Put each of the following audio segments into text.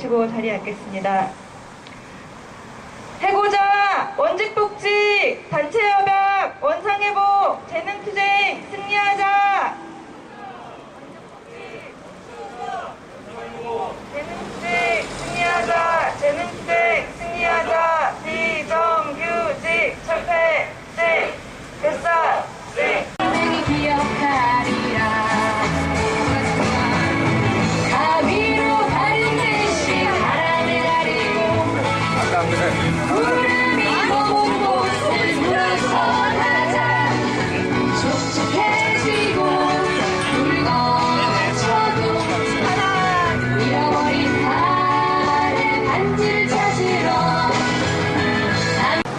모시고 자리하겠습니다. 해고자, 원직복직, 단체협약, 원상회복, 재능투쟁, 승리하자! 재능투쟁, 승리하자! 재능투쟁, 승리하자! 비정규직, 철폐, 됐어!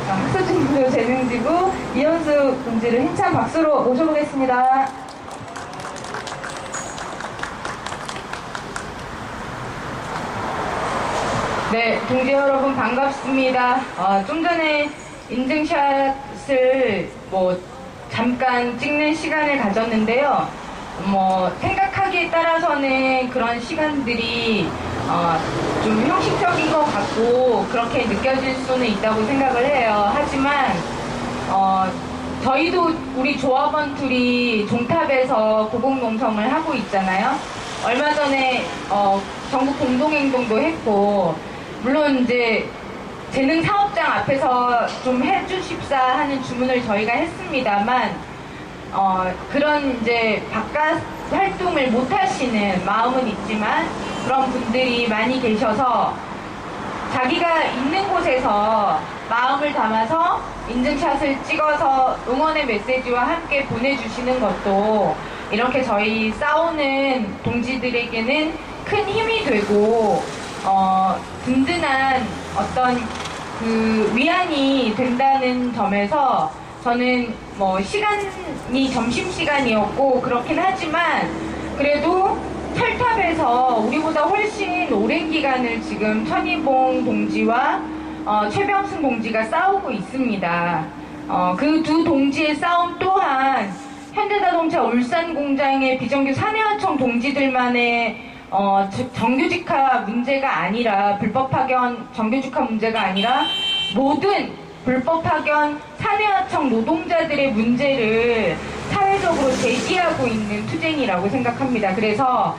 학사중부 재능지구 이현수 동지를 힘찬 박수로 모셔보겠습니다. 네, 동지 여러분 반갑습니다. 좀 전에 인증샷을 잠깐 찍는 시간을 가졌는데요. 생각하기에 따라서는 그런 시간들이 좀 형식적인 것 같고 그렇게 느껴질 수는 있다고 생각을 해요. 하지만 저희도 우리 조합원 둘이 종탑에서 고공농성을 하고 있잖아요. 얼마 전에 전국 공동행동도 했고, 물론 이제 재능 사업장 앞에서 좀 해주십사 하는 주문을 저희가 했습니다만, 그런 이제 바깥 활동을 못 하시는 마음은 있지만 그런 분들이 많이 계셔서 자기가 있는 곳에서 마음을 담아서 인증샷을 찍어서 응원의 메시지와 함께 보내주시는 것도 이렇게 저희 싸우는 동지들에게는 큰 힘이 되고 든든한 어떤 그 위안이 된다는 점에서 저는 시간이 점심시간이었고 그렇긴 하지만 그래도 철탑에서 우리보다 훨씬 오랜 기간을 지금 천희봉 동지와 최병순 동지가 싸우고 있습니다. 그 두 동지의 싸움 또한 현대자동차 울산공장의 비정규 사내화청 동지들만의 정규직화 문제가 아니라 불법 파견 정규직화 문제가 아니라 모든 불법 파견 사내화청 노동자들의 문제를 사회적으로 제기하고 있는 투쟁이라고 생각합니다. 그래서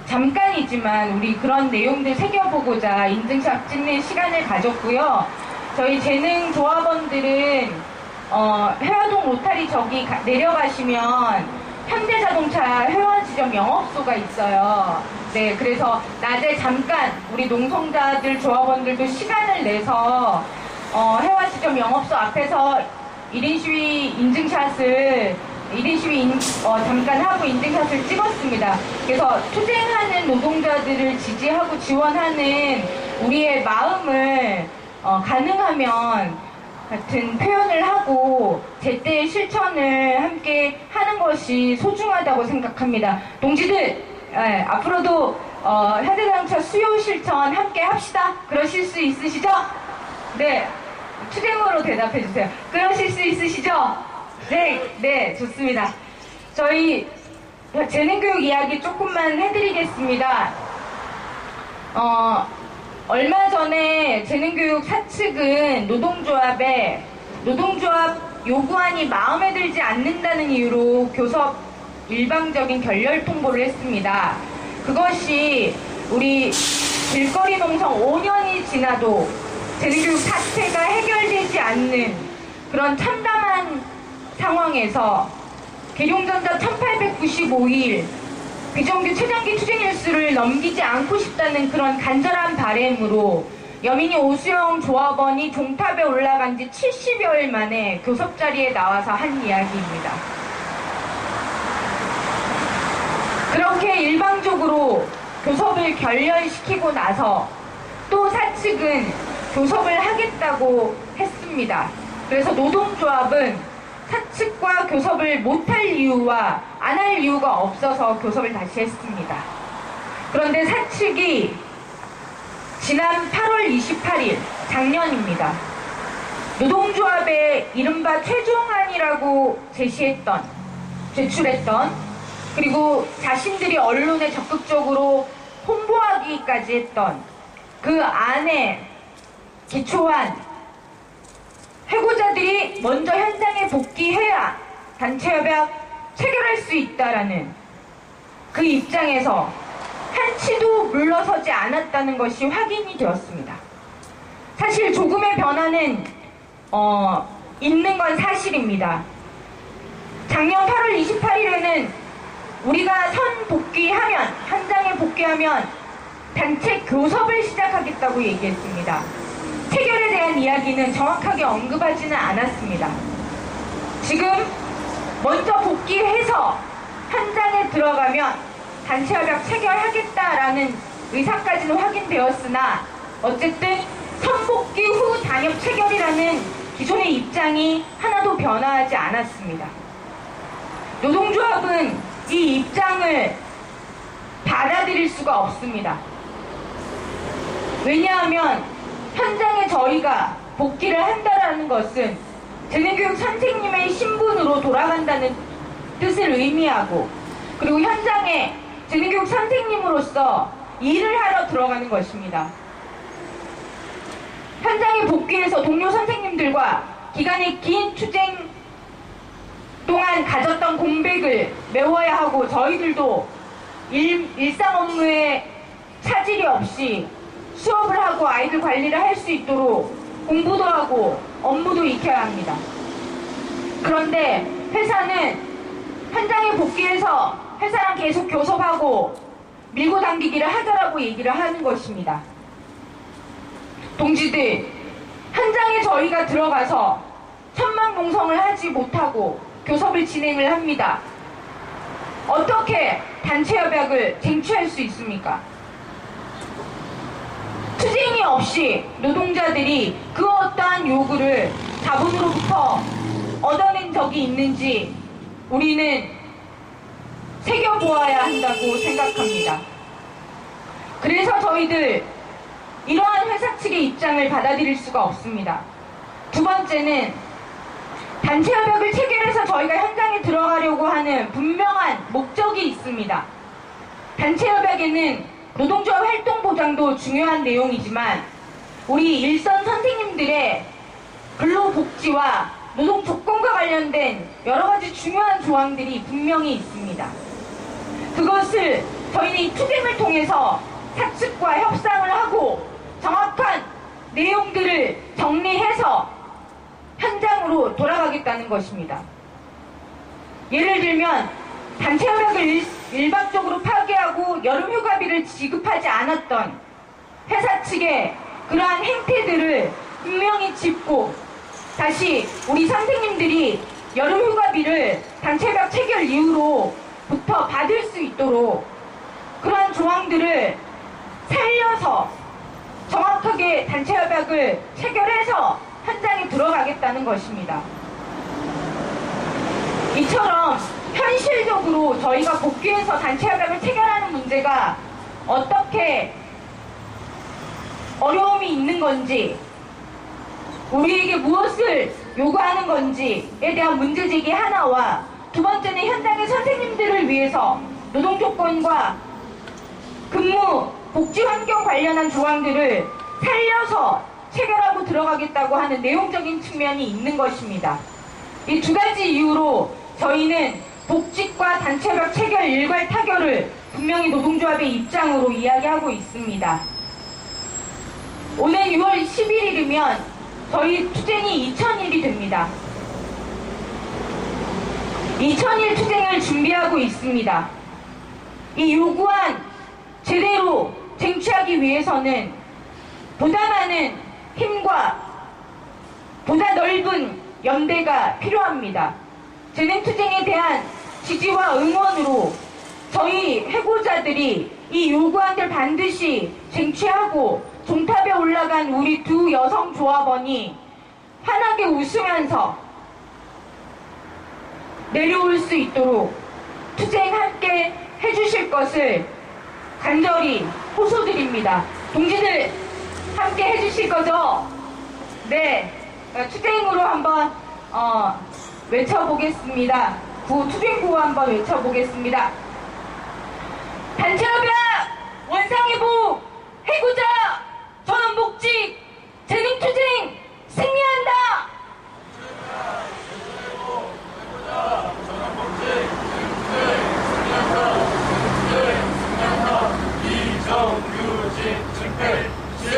잠깐이지만 우리 그런 내용들 새겨보고자 인증샷 찍는 시간을 가졌고요. 저희 재능 조합원들은 회화동 로타리 저기 내려가시면 현대자동차 회화지점 영업소가 있어요. 네, 그래서 낮에 잠깐 우리 농성자들 조합원들도 시간을 내서 회화지점 영업소 앞에서 1인 시위 인증샷을 1인 시위 잠깐 하고 인증샷을 찍었습니다. 그래서 투쟁하는 노동자들을 지지하고 지원하는 우리의 마음을 가능하면 같은 표현을 하고 제때의 실천을 함께 하는 것이 소중하다고 생각합니다. 동지들, 앞으로도 현대자동차 수요 실천 함께 합시다. 그러실 수 있으시죠? 네, 투쟁으로 대답해 주세요. 그러실 수 있으시죠? 네, 좋습니다. 저희 재능교육 이야기 조금만 해드리겠습니다. 얼마 전에 재능교육 사측은 노동조합 요구안이 마음에 들지 않는다는 이유로 교섭 일방적인 결렬 통보를 했습니다. 그것이 우리 길거리 농성 5년이 지나도 재능교육 사태가 해결되지 않는 그런 참담한 상황에서 계룡전자 1895일 비정규 최장기 투쟁일수를 넘기지 않고 싶다는 그런 간절한 바람으로 여민이 오수영 조합원이 종탑에 올라간 지 70여일 만에 교섭 자리에 나와서 한 이야기입니다. 그렇게 일방적으로 교섭을 결렬시키고 나서 또 사측은 교섭을 하겠다고 했습니다. 그래서 노동조합은 사측과 교섭을 못할 이유와 안 할 이유가 없어서 교섭을 다시 했습니다. 그런데 사측이 지난 8월 28일 작년입니다. 노동조합의 이른바 최종안이라고 제출했던 그리고 자신들이 언론에 적극적으로 홍보하기까지 했던 그 안에 기초한 해고자들이 먼저 현장에 복귀해야 단체협약 체결할 수 있다라는 그 입장에서 한치도 물러서지 않았다는 것이 확인이 되었습니다. 사실 조금의 변화는 있는 건 사실입니다. 작년 8월 28일에는 우리가 현장에 복귀하면 단체 교섭을 시작하겠다고 얘기했습니다. 체결에 대한 이야기는 정확하게 언급하지는 않았습니다. 지금 먼저 복귀해서 현장에 들어가면 단체협약 체결하겠다라는 의사까지는 확인되었으나 어쨌든 선복귀 후 단협 체결이라는 기존의 입장이 하나도 변화하지 않았습니다. 노동조합은 이 입장을 받아들일 수가 없습니다. 왜냐하면 현장에 저희가 복귀를 한다라는 것은 재능교육 선생님의 신분으로 돌아간다는 뜻을 의미하고, 그리고 현장에 재능교육 선생님으로서 일을 하러 들어가는 것입니다. 현장에 복귀해서 동료 선생님들과 기간이 긴 투쟁 동안 가졌던 공백을 메워야 하고, 저희들도 일상 업무에 차질이 없이 수업을 하고 아이들 관리를 할 수 있도록 공부도 하고 업무도 익혀야 합니다. 그런데 회사는 현장에 복귀해서 회사랑 계속 교섭하고 밀고 당기기를 하자라고 얘기를 하는 것입니다. 동지들, 현장에 저희가 들어가서 천망농성을 하지 못하고 교섭을 진행을 합니다. 어떻게 단체협약을 쟁취할 수 있습니까? 투쟁이 없이 노동자들이 그 어떠한 요구를 자본으로부터 얻어낸 적이 있는지 우리는 새겨보아야 한다고 생각합니다. 그래서 저희들 이러한 회사 측의 입장을 받아들일 수가 없습니다. 두 번째는 단체협약을 체결해서 저희가 현장에 들어가려고 하는 분명한 목적이 있습니다. 단체협약에는 노동조합 활동보장도 중요한 내용이지만 우리 일선 선생님들의 근로복지와 노동조건과 관련된 여러가지 중요한 조항들이 분명히 있습니다. 그것을 저희는 이 투쟁을 통해서 사측과 협상을 하고 정확한 내용들을 정리해서 현장으로 돌아가겠다는 것입니다. 예를 들면 단체협약을 일방적으로 파기하고 여름휴가비를 지급하지 않았던 회사 측의 그러한 행태들을 분명히 짚고 다시 우리 선생님들이 여름휴가비를 단체협약 체결 이후로부터 받을 수 있도록 그러한 조항들을 살려서 정확하게 단체협약을 체결해서 현장에 들어가겠다는 것입니다. 이처럼 현실적으로 저희가 복귀해서 단체협약을 체결하는 문제가 어떻게 어려움이 있는 건지, 우리에게 무엇을 요구하는 건지에 대한 문제제기 하나와, 두 번째는 현장의 선생님들을 위해서 노동조건과 근무, 복지 환경 관련한 조항들을 살려서 체결하고 들어가겠다고 하는 내용적인 측면이 있는 것입니다. 이 두 가지 이유로 저희는 복직과 단체협약 체결 일괄 타결을 분명히 노동조합의 입장으로 이야기하고 있습니다. 올해 6월 11일이면 저희 투쟁이 2000일이 됩니다. 2000일 투쟁을 준비하고 있습니다. 이 요구안 제대로 쟁취하기 위해서는 보다 많은 힘과 보다 넓은 연대가 필요합니다. 재능투쟁에 대한 지지와 응원으로 저희 해고자들이 이 요구안들 반드시 쟁취하고 종탑에 올라간 우리 두 여성 조합원이 환하게 웃으면서 내려올 수 있도록 투쟁 함께 해주실 것을 간절히 호소드립니다. 동지들 함께 해주실 거죠? 네, 투쟁으로 한번 외쳐보겠습니다. 투쟁구호 한번 외쳐보겠습니다. 단체협약 원상회복 해고자 전원복직 재능투쟁 승리한다. 이정규직 집회 시행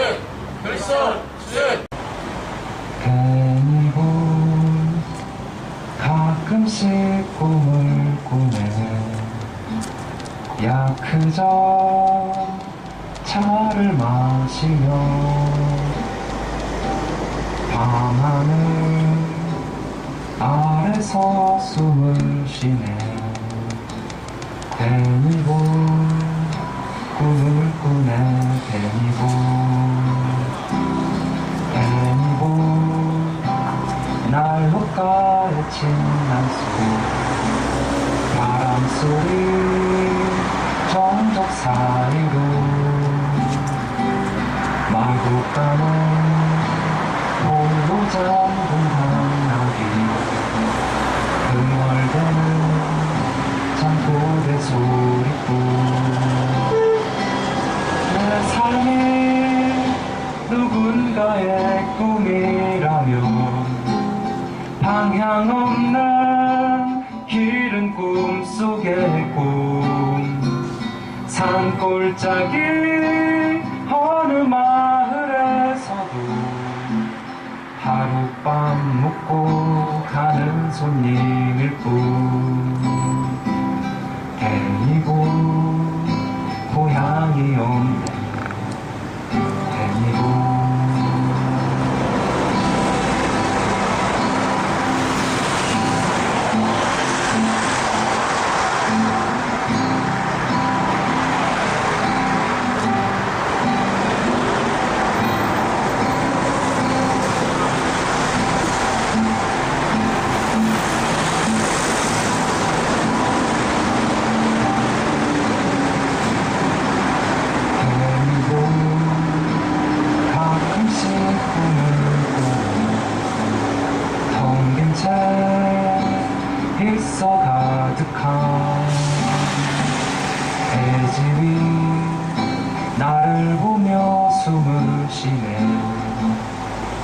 결선 시행. 괜히군 가끔씩 꿈을 꾸네. 야크저 차를 마시며 밤하늘 아래서 숨을 쉬네. 괜히군 꿈을 꾸네. 괜히군 난로가에 칡난소 바람소리 정적 사이로 말고 가는 홀로 잠든 한나비 흥얼대는 잠꼬대 소리뿐. 내 삶이 누군가의 꿈이라면 방향 없는 길은 꿈속의 꿈. 산골짜기 어느 마을에서도 하룻밤 묵고 가는 손님일 뿐. 괜히고 고향이 없네. 괜히고 있어 가득한 대지 위 나를 보며 숨을 쉬네.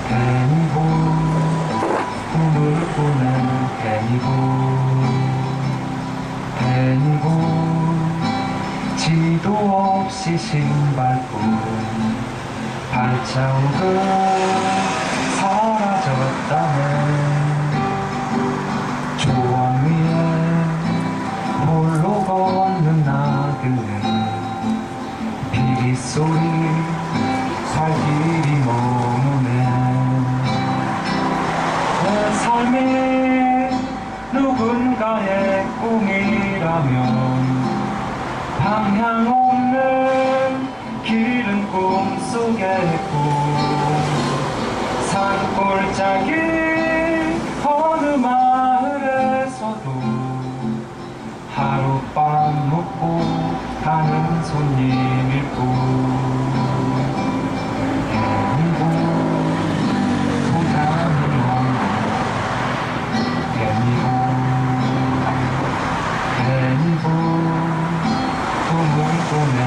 괜히고 꿈을 꾸네. 괜히고 지도 없이 신발뿐 발자국은 사라졌다네. 조원 위에 홀로 걷는 나그네 비릿소리 살 길이 머무네. 내 삶이 누군가의 꿈이라면 방향 없는 길은 꿈속의 꿈. 산골짜기 어느 마을에서도 하룻밤 묵고 가는 손님일 뿐. 괜히고 고향이 없네. 괜히고 꿈을 꾸네.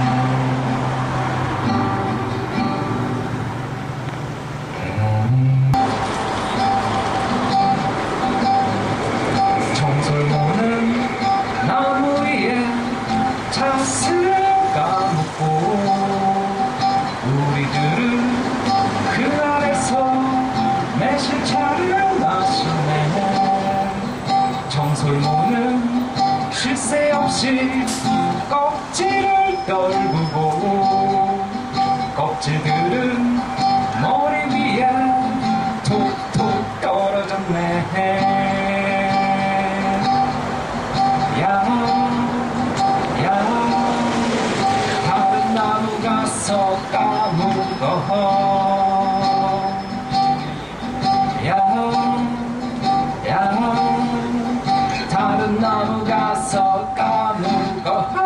정설모는 나무 위에 찻을 까먹고 우리들은 그 아래서 매실차를 마시네. 정설모는 쉴 새 없이 껍질을 떨구고 껍질들은 머리 위에 톡톡 떨어졌네. 다른 나무 가서 까먹어. 다른 나무 가서 까먹어.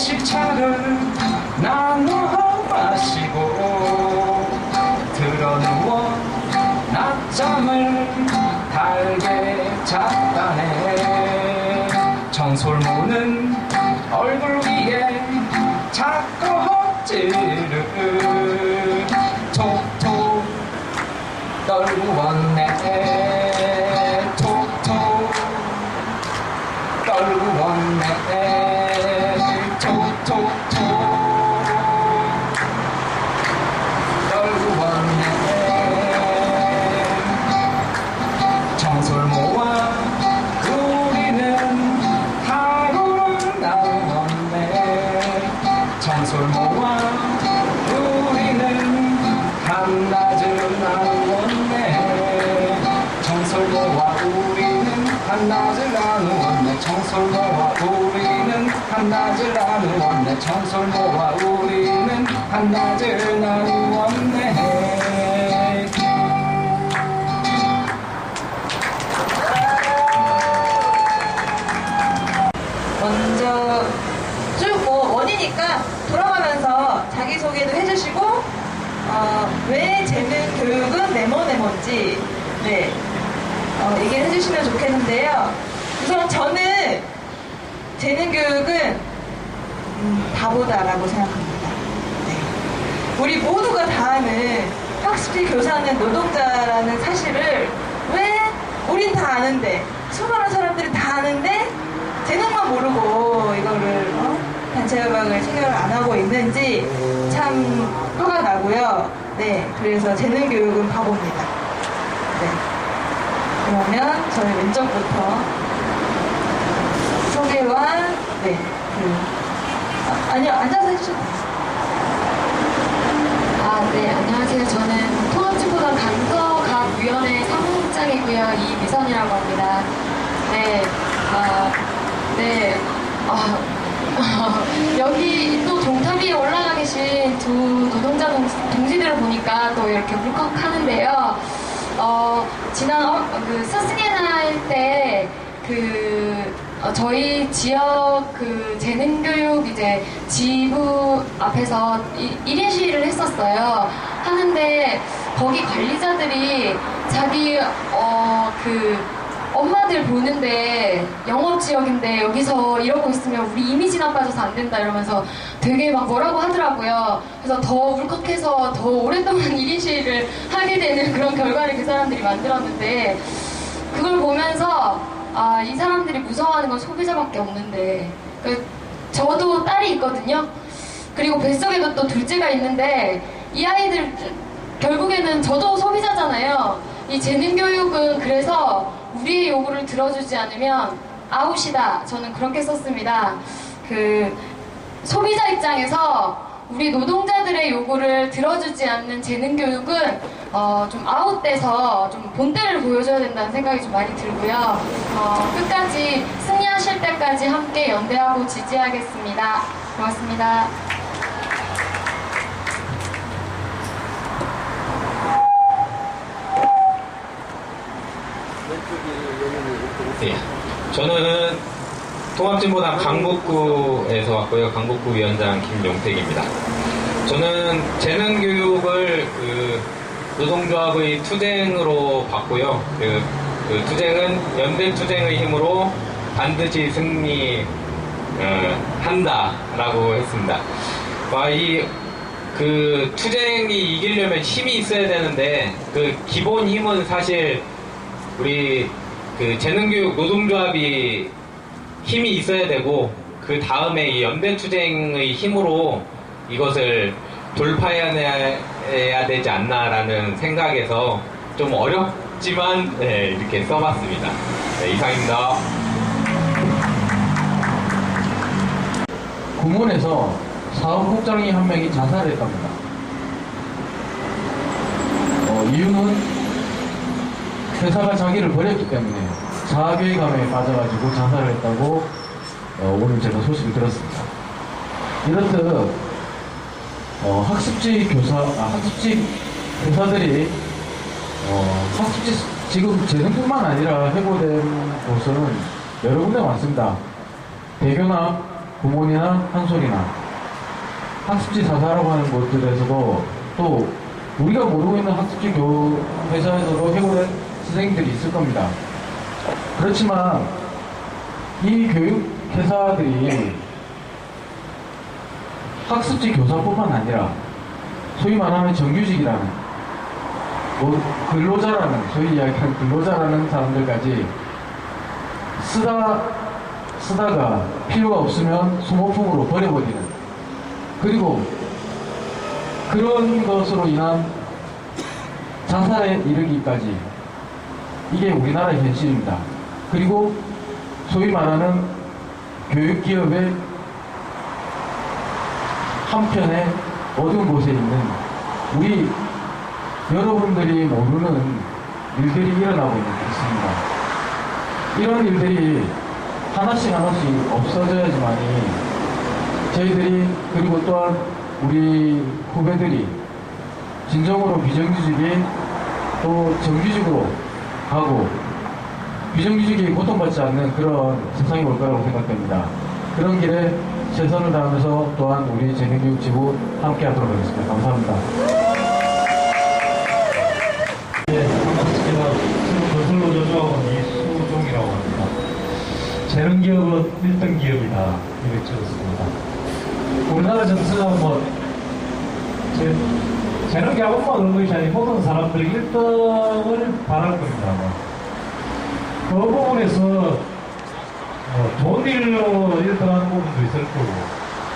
매실차를 나눠 마시고 드러누워 낮잠을 달게 잤다네. 정솔모는 얼굴 위에 작곡지를 톡톡 떨구었네. 톡톡 떨구었네. 톡톡톡 떨구었네. 정솔모와 우리는 하루를 나눴네. 정솔모와 우리는 한낮을 나누었네. 정솔모와 우리는 한낮을 나누었네. 정솔모와 우리는 한낮을 나누었네. 정솔모와 우리는 한낮을 나누었네. 먼저 쭉 뭐 원이니까 돌아가면서 자기소개도 해주시고 왜 재능 교육은 네모네모인지 얘기를 해주시면 좋겠는데요. 우선 저는 재능 교육은 바보다라고 생각합니다. 네. 우리 모두가 다 아는 학습지 교사는 노동자라는 사실을 왜 우린 다 아는데 수많은 사람들이 다 아는데 재능만 모르고 이거를 단체협약을 체결을 안 하고 있는지 참 화가 나고요. 네, 그래서 재능 교육은 바보입니다. 네. 그러면 저희 왼쪽부터 소개와 아니요, 앉아서 해주셔도 돼요. 네, 안녕하세요. 저는 통합진보당 간서각위원회 사무국장이고요. 이미선이라고 합니다. 여기 또 동탑 위에 올라가 계신 두 노동자 동지들을 보니까 또 이렇게 울컥하는데요. 지난 스승의 날 때 저희 지역 재능교육 이제 지부 앞에서 1인 시위를 했었어요. 하는데 거기 관리자들이 자기 엄마들 보는데 영업지역인데 여기서 이러고 있으면 우리 이미지 나빠져서 안 된다 이러면서 되게 막 뭐라고 하더라고요. 그래서 더 울컥해서 더 오랫동안 1인 시위를 하게 되는 그런 결과를 그 사람들이 만들었는데, 그걸 보면서 이 사람들이 무서워하는 건 소비자밖에 없는데, 저도 딸이 있거든요. 그리고 뱃속에도 또 둘째가 있는데 이 아이들 결국에는 저도 소비자잖아요. 이 재능교육은 그래서 우리의 요구를 들어주지 않으면 아웃이다. 저는 그렇게 썼습니다. 소비자 입장에서 우리 노동자들의 요구를 들어주지 않는 재능교육은 좀 아웃돼서 좀 본때를 보여줘야 된다는 생각이 좀 많이 들고요. 끝까지 승리하실 때까지 함께 연대하고 지지하겠습니다. 고맙습니다. 네, 저는 통합진보당 강북구에서 왔고요. 강북구 위원장 김용택입니다. 저는 재능교육을 노동조합의 투쟁으로 봤고요. 그 투쟁은 연대투쟁의 힘으로 반드시 승리한다라고 했습니다. 투쟁이 이기려면 힘이 있어야 되는데 그 기본 힘은 사실 우리 재능교육 노동조합이 힘이 있어야 되고, 그 다음에 이 연대투쟁의 힘으로 이것을 돌파해야 되지 않나라는 생각에서 좀 어렵지만 이렇게 써봤습니다. 이상입니다. 구문에서 사업국장이 한 명이 자살했답니다. 이유는 회사가 자기를 버렸기 때문에 자괴감에 빠져가지고 자살을 했다고 오늘 제가 소식을 들었습니다. 이렇듯 학습지 회사들이 학습지 지금 재능뿐만 아니라 해고된 곳은 여러 군데 많습니다. 대교남, 부모님이나 한솔이나 학습지 자사라고 하는 곳들에서도 또 우리가 모르고 있는 학습지 회사에서도 해고된 선생님들이 있을 겁니다. 그렇지만 이 교육회사들이 학습지 교사뿐만 아니라 소위 말하는 정규직이라는 근로자라는 소위 이야기하는 근로자라는 사람들까지 쓰다가 필요가 없으면 소모품으로 버려버리는, 그리고 그런 것으로 인한 자살에 이르기까지, 이게 우리나라의 현실입니다. 그리고 소위 말하는 교육기업의 한편에 어두운 곳에 있는 우리 여러분들이 모르는 일들이 일어나고 있습니다. 이런 일들이 하나씩 없어져야지만이 저희들이, 그리고 또한 우리 후배들이 진정으로 비정규직이 또 정규직으로 가고 비정규직이 고통받지 않는 그런 세상이 올 거라고 생각됩니다. 그런 길에 최선을 다하면서 또한 우리 재능교육지부 함께 하도록 하겠습니다. 감사합니다. 네, 반갑습니다. 저는 건설로 저조학원 이수종이라고 합니다. 재능기업은 1등 기업이다, 이렇게 적었습니다. 우리나라 정서가 재능기업만 그런 것이 아니고 모든 사람들이 1등을 바랄 겁니다. 그 부분에서 좋은 일로 1등하는 부분도 있을 거고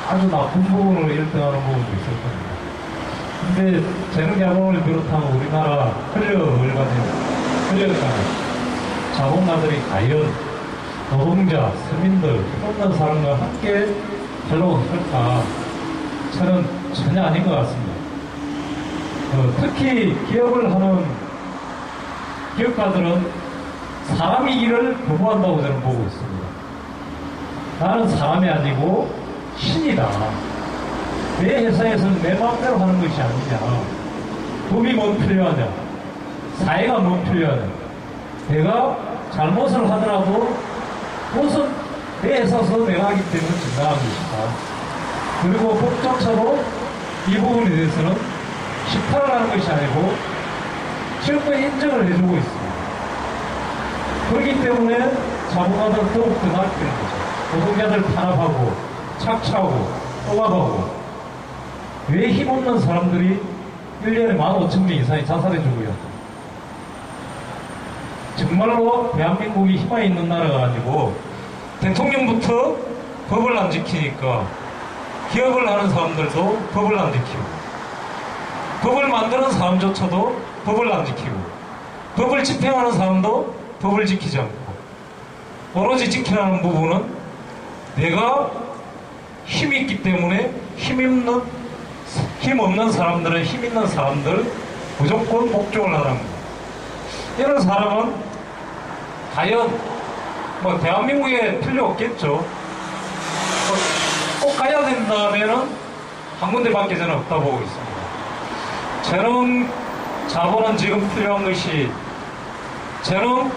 아주 나쁜 부분으로 1등하는 부분도 있을 겁니다. 근데 재능자본을 비롯한 우리나라 권력을 가진 자본가들이 과연 노동자, 서민들, 없는 사람과 함께 하려고 할까? 저는 전혀 아닌 것 같습니다. 특히 기업을 하는 기업가들은 사람이기를 거부한다고 저는 보고 있습니다. 나는 사람이 아니고 신이다. 내 회사에서는 내 마음대로 하는 것이 아니냐. 법이 뭐 필요하냐. 사회가 뭐 필요하냐. 내가 잘못을 하더라도 그것은 내 회사에서 내가 하기 때문에 정당한 것이다. 그리고 법조차도 이 부분에 대해서는 식탈을 하는 것이 아니고 실제 인정을 해주고 있습니다. 그렇기 때문에 자본가들은 더욱더 낮게 되는 거죠. 노동자들 탄압하고 착취하고 또박하고 왜 힘없는 사람들이 1년에 15,000명 이상이 자살해주고요. 정말로 대한민국이 희망이 있는 나라가 아니고 대통령부터 법을 안 지키니까 기업을 하는 사람들도 법을 안 지키고 법을 만드는 사람조차도 법을 안 지키고 법을 집행하는 사람도 법을 지키지 않고 오로지 지키라는 부분은 내가 힘이 있기 때문에 힘 없는 사람들은 힘 있는 사람들 무조건 복종을 하라는 거예요. 이런 사람은 과연 대한민국에 필요 없겠죠. 꼭 가야 된다면은 한 군데밖에 저는 없다고 보고 있습니다. 재능 자본은 지금 필요한 것이 재능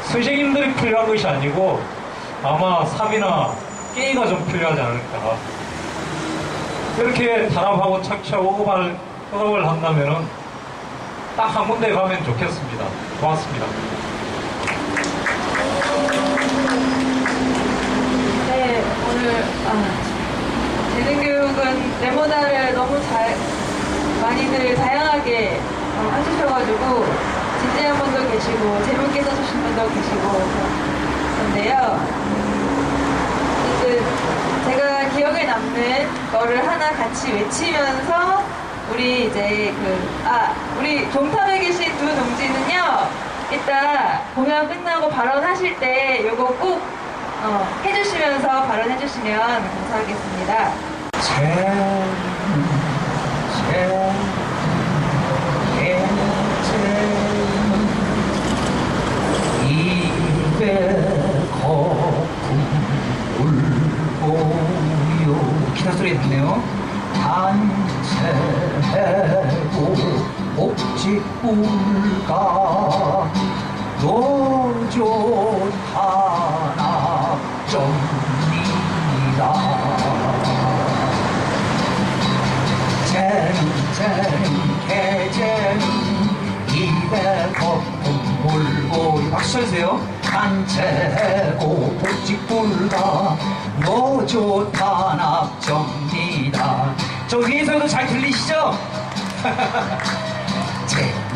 선생님들이 필요한 것이 아니고 아마 삽이나 깨이가 좀 필요하지 않을까. 이렇게 탄압하고 착취하고 억압을 한다면은 딱 한 군데 가면 좋겠습니다. 고맙습니다. 네, 오늘 재능교육은 네모나를 너무 많이들 다양하게 해주셔가지고 진지한 분도 계시고 재밌게 써주신 분도 계시고 그런데요. 제가 기억에 남는 거를 하나 같이 외치면서 우리 이제 우리 종탑에 계신 두 동지는요, 이따 공연 끝나고 발언하실 때 요거 꼭 해주시면서 발언해주시면 감사하겠습니다. 기타 소리 듣네요. 단체고 옥지불가 노조 하나 정리 재는 개재는 입에 거품 물고 박수 쳐주세요. 단체고 복직불가 너 좋다 낙정이다. 저 위에서도 잘 들리시죠?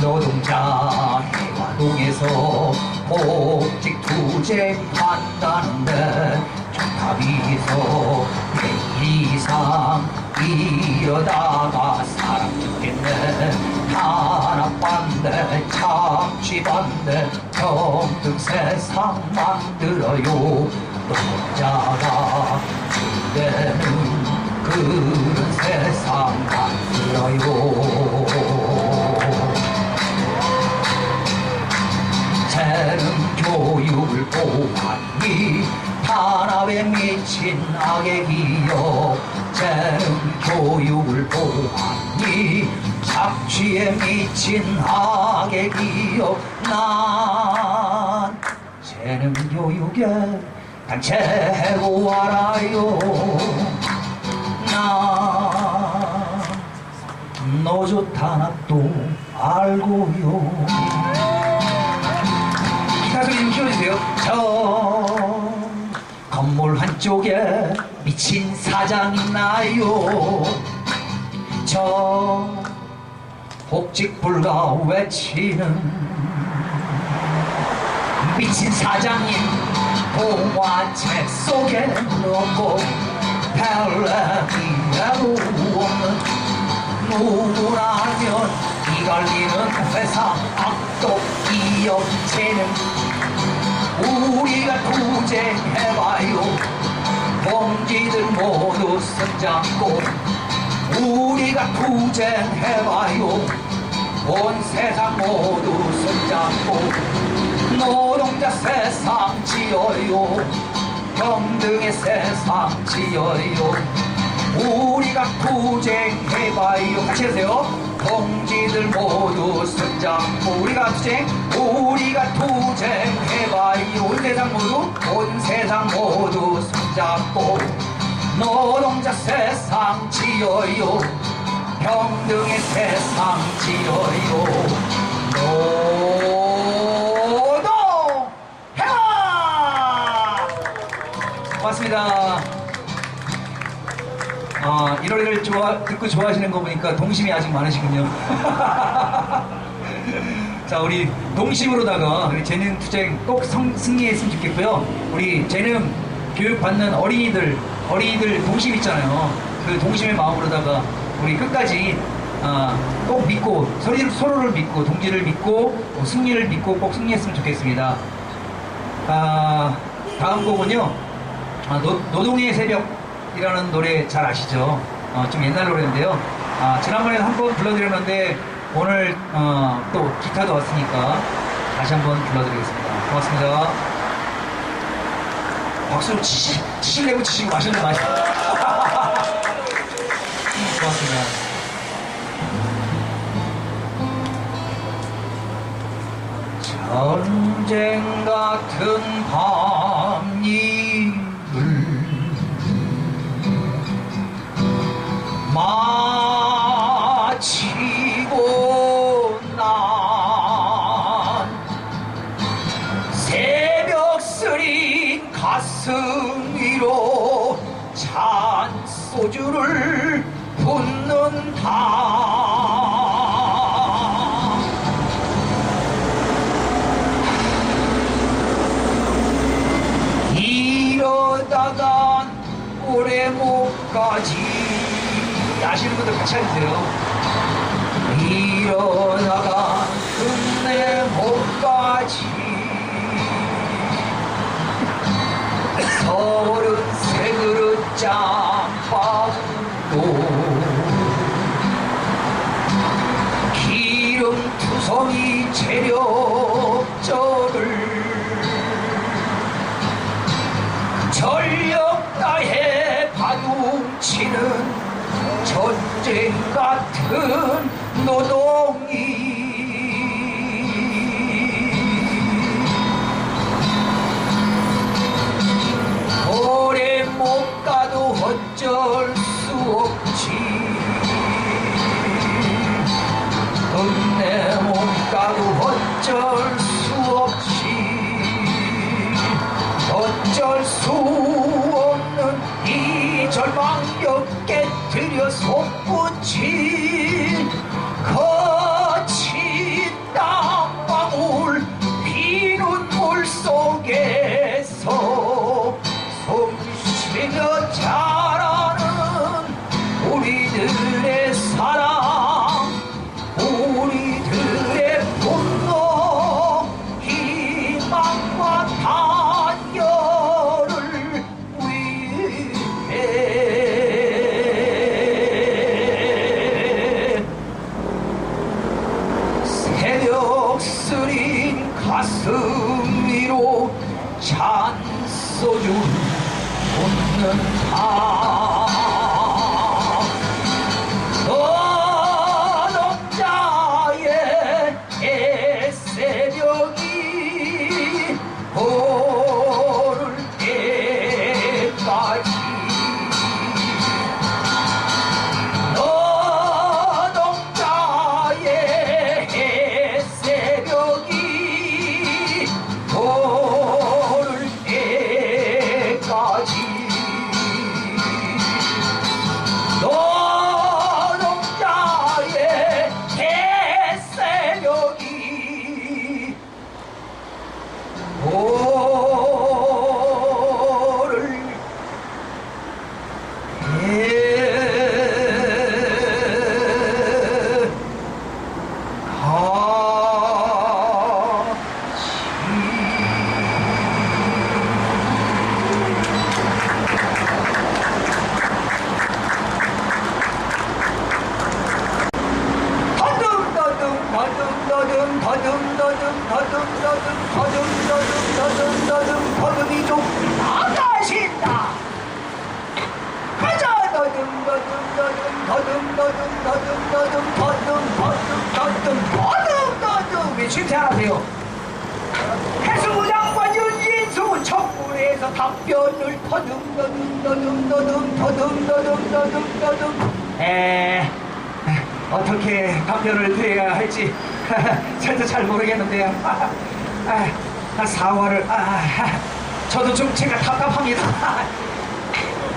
노동자 해화동에서 복직 투쟁한다는데 조합이서 내일 이상 이러다가 사람 죽겠네. 탄압반대 착취반대 평등 세상 만들어요. 노동자가 되는 그런 세상 만들어요. 재능 교육을 보았니 탄압에 미친 악의 기업. 재능 교육을 보았니 착취에 미친 악의 기업. 난 재능 교육에 단체고 알아요. 너 좋다 납도 알고요. 기타 소리 좀 키워주세요. 저 건물 한쪽에 미친 사장 있나요? 저 복직불가 외치는 미친 사장님 동화책 속에 넣고 텔레비라도 없는 누구라면 이갈리는 회사 악독 기업 재능 우리가 투쟁해봐요. 봉지들 모두 손잡고 우리가 투쟁해봐요. 온 세상 모두 손잡고 노동자 세상 지어요. 평등의 세상 지어요. 우리가 투쟁해봐요. 같이 해주세요. 동지들 모두 손잡고 우리가 투쟁해봐요. 온 세상 모두 손잡고 노동자 세상 지어요. 평등의 세상 지어요. 노동해라. 고맙습니다. 이 노래를 듣고 좋아하시는 거 보니까 동심이 아직 많으시군요. 자, 우리 동심으로다가 우리 재능 투쟁 꼭 승리했으면 좋겠고요. 우리 재능 교육받는 어린이들 동심 있잖아요. 그 동심의 마음으로다가 우리 끝까지 꼭 믿고 서로를 믿고 동지를 믿고 승리를 믿고 꼭 승리했으면 좋겠습니다. 다음 곡은요. 노동의 새벽이라는 노래 잘 아시죠? 좀 옛날 노래인데요. 지난번에 한번 불러드렸는데 오늘 또 기타도 왔으니까 다시 한번 불러드리겠습니다. 고맙습니다. 박수 치시려고 치시고 마시는 마시고. 고맙습니다. 전쟁 같은 밤이을 마치고 난 새벽 쓰린 가슴 위로 찬 소주를 붓는다. 이러다간 오래 못 가지. 아시는 분들 같이 해주세요. 이러다간 끝내 못 가지. 33그릇 짬밥도 기름투성이 체력절을 전력 다해 바둥치는 전쟁 같은 노동이 오래 못 가도 몇 개 들여 솟구친 거친 땀방울 비는 물 속에서 숨쉬며 자라는 우리들의 사랑, 우리들의 분노, 희망과 단열을 위해 새벽 쓰린 가슴 위로 잔소주 붓는다. 노동자의 애새벽이 오를 때까지 노동자의 애새벽이 오를 때까지 노동자의 새벽이 오를 더듬이 좀 나가신다. 가자. 외치지 않으세요. 해수부 장관 윤진수 청구에서 답변을 어떻게 답변을 드려야 할지 저도 잘 모르겠는데요. 사과를 저도 좀 제가 답답합니다.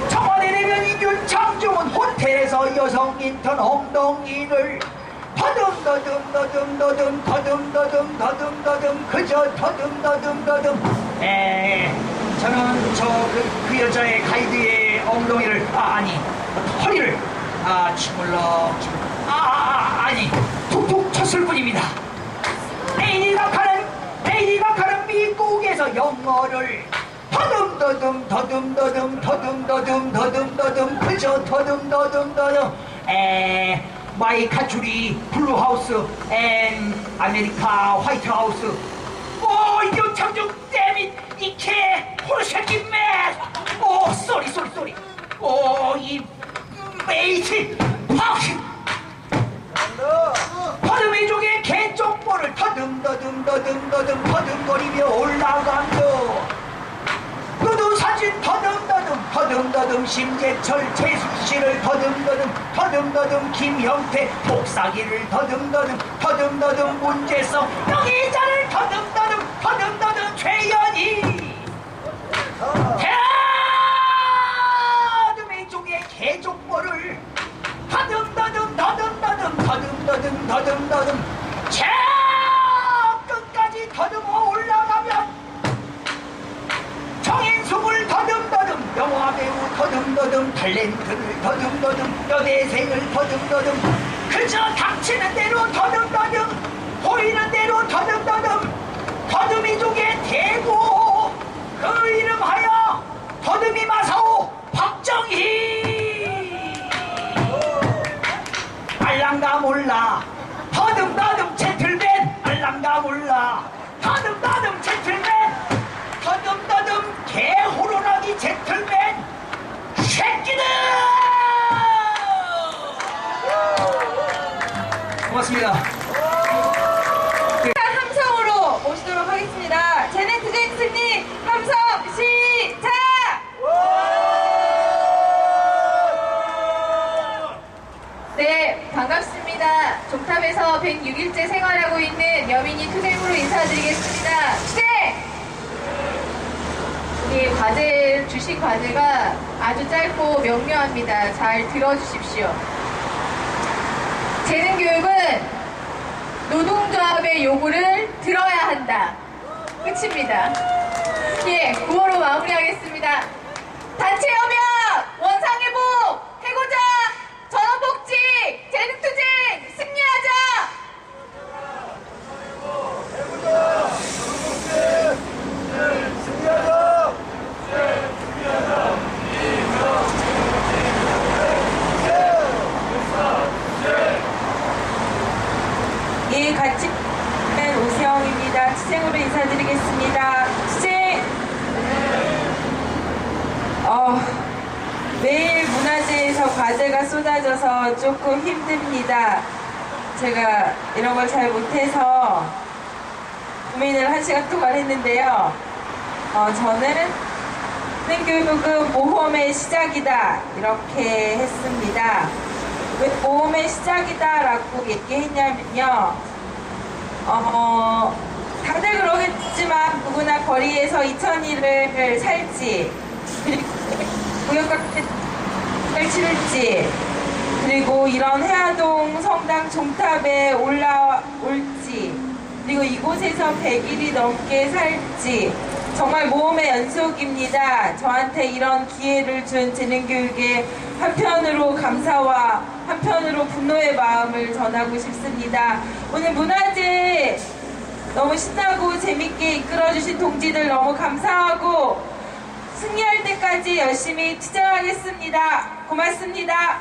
청와대 대변인 장종은 호텔에서 여성 인턴 엉덩이를 그저 저는 그 여자의 가이드의 엉덩이를 허리를 툭툭 쳤을 뿐입니다. 레이디가 가는 미국에서 영어를 그저 마이 카츄리 블루하우스 앤 아메리카 화이트하우스 이거 장중 데밋 이케 호르새끼 맨 쏘리 이 메이트 더듬이족의 개쪽볼을 더듬거리며 올라간다. 누드 사진 더듬 심재철 최숙씨를 더듬 김형태 복사기를 더듬 문재성 명의자를 더듬 최연희 더듬이족의 개족보를 더듬 저 끝까지 더듬어 올라가면 정인숙을 더듬 영화배우 더듬 탤런트를 더듬 여대생을 더듬 그저 닥치는 대로 더듬 보이는 대로 더듬이족의 대고 그 이름하여 더듬이 마사오 박정희 알랑가 몰라 더듬 젠틀맨 알랑가 몰라 더듬 젠틀맨 더듬 개호로라기 젠틀맨 새끼들. 고맙습니다. 함성으로 모시도록 하겠습니다. 제네트 잭슨님 함성 시작! 네, 반갑습니다. 종탑에서 106일째 생활하고 있는 여민이 투쟁으로 인사드리겠습니다. 투쟁! 주신 과제가 아주 짧고 명료합니다. 잘 들어주십시오. 재능교육은 노동조합의 요구를 들어야 한다. 끝입니다. 예, 9호로 마무리하겠습니다. 단체협약, 원상회복, 해고자, 전원복지, 재능투쟁, 승리하자! 예, 같이 오세영입니다. 투쟁으로 인사드리겠습니다. 투쟁! 매일 문화재에서 과제가 쏟아져서 조금 힘듭니다. 제가 이런 걸 잘 못해서 고민을 1시간 동안 했는데요. 저는 재능교육은 모험의 시작이다 이렇게 했습니다. 왜 모험의 시작이다 라고 얘기했냐면요, 다들 그러겠지만 누구나 거리에서 2000일을 살지, 그리고 무역각대를 치를지, 그리고 이런 해화동 성당 종탑에 올라올지, 그리고 이곳에서 100일이 넘게 살지, 정말 모험의 연속입니다. 저한테 이런 기회를 준 재능교육에 한편으로 감사와 한편으로 분노의 마음을 전하고 싶습니다. 오늘 문화제 너무 신나고 재밌게 이끌어주신 동지들 너무 감사하고 승리할 때까지 열심히 투쟁하겠습니다. 고맙습니다.